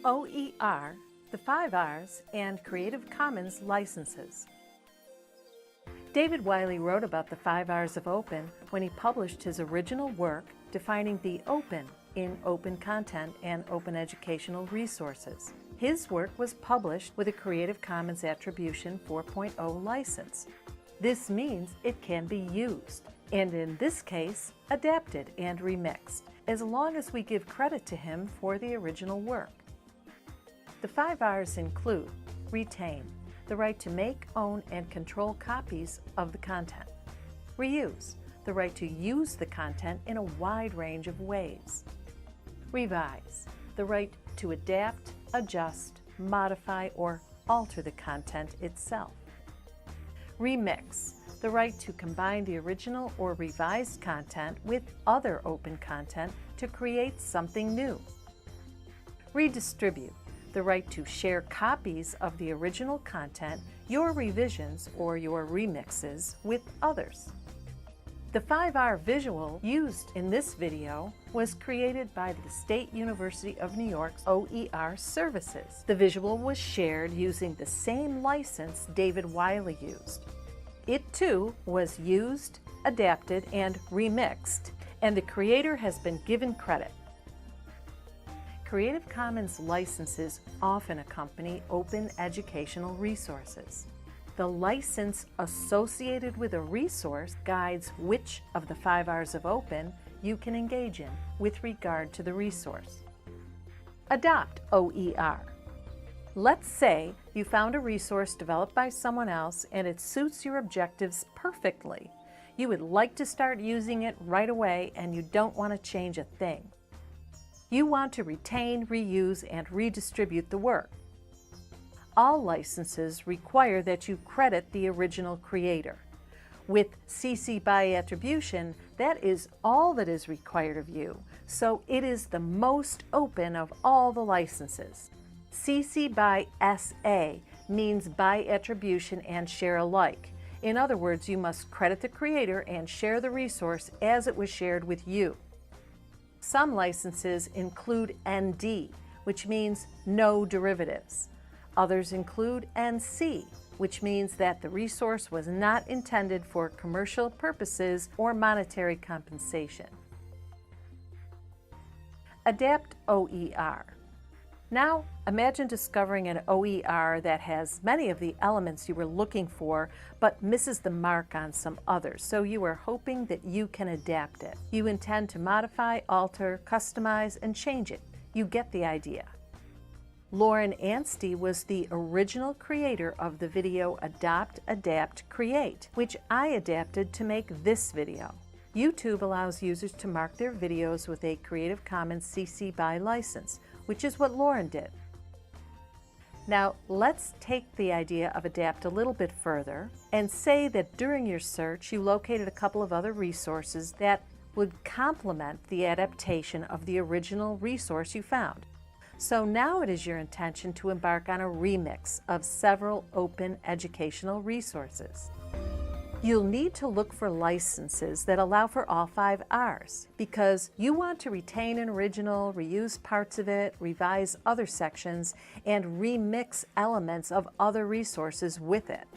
OER, the 5 R's, and Creative Commons licenses. David Wiley wrote about the 5 R's of open when he published his original work defining the open in open content and open educational resources. His work was published with a Creative Commons Attribution 4.0 license. This means it can be used, and in this case, adapted and remixed, as long as we give credit to him for the original work. The 5 R's include retain, the right to make, own, and control copies of the content. Reuse, the right to use the content in a wide range of ways. Revise, the right to adapt, adjust, modify, or alter the content itself. Remix, the right to combine the original or revised content with other open content to create something new. Redistribute, the right to share copies of the original content, your revisions, or your remixes with others. The 5R visual used in this video was created by the State University of New York's OER services. The visual was shared using the same license David Wiley used. It too was used, adapted, and remixed, and the creator has been given credit. Creative Commons licenses often accompany open educational resources. The license associated with a resource guides which of the 5 R's of open you can engage in with regard to the resource. Adopt OER. Let's say you found a resource developed by someone else and it suits your objectives perfectly. You would like to start using it right away and you don't want to change a thing. You want to retain, reuse, and redistribute the work. All licenses require that you credit the original creator. With CC by attribution, that is all that is required of you, so it is the most open of all the licenses. CC by SA means by attribution and share alike. In other words, you must credit the creator and share the resource as it was shared with you. Some licenses include ND, which means no derivatives. Others include NC, which means that the resource was not intended for commercial purposes or monetary compensation. Adapt OER. Now, imagine discovering an OER that has many of the elements you were looking for, but misses the mark on some others, so you are hoping that you can adapt it. You intend to modify, alter, customize, and change it. You get the idea. Lauren Anstey was the original creator of the video Adopt, Adapt, Create, which I adapted to make this video. YouTube allows users to mark their videos with a Creative Commons CC BY license, which is what Lauren did. Now, let's take the idea of adapt a little bit further and say that during your search you located a couple of other resources that would complement the adaptation of the original resource you found. So now it is your intention to embark on a remix of several open educational resources. You'll need to look for licenses that allow for all 5 R's because you want to retain an original, reuse parts of it, revise other sections, and remix elements of other resources with it.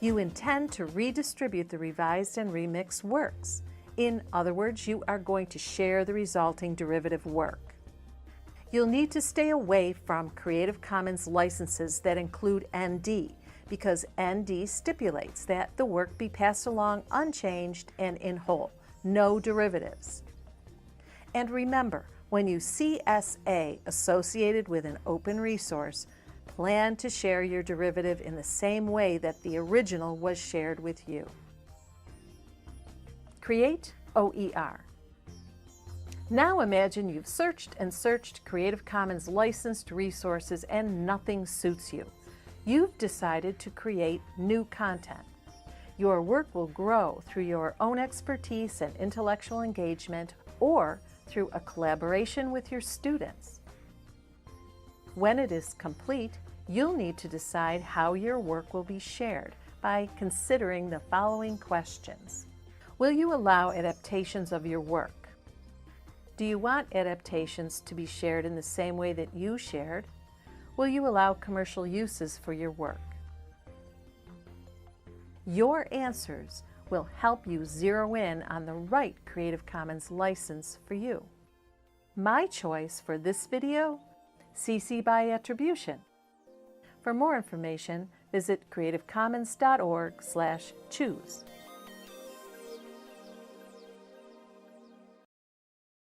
You intend to redistribute the revised and remixed works. In other words, you are going to share the resulting derivative work. You'll need to stay away from Creative Commons licenses that include ND, because ND stipulates that the work be passed along unchanged and in whole, no derivatives. And remember, when you see SA associated with an open resource, plan to share your derivative in the same way that the original was shared with you. Create OER. Now imagine you've searched and searched Creative Commons licensed resources and nothing suits you. You've decided to create new content. Your work will grow through your own expertise and intellectual engagement or through a collaboration with your students. When it is complete, you'll need to decide how your work will be shared by considering the following questions. Will you allow adaptations of your work? Do you want adaptations to be shared in the same way that you shared? Will you allow commercial uses for your work? Your answers will help you zero in on the right Creative Commons license for you. My choice for this video, CC by attribution. For more information, visit creativecommons.org/choose.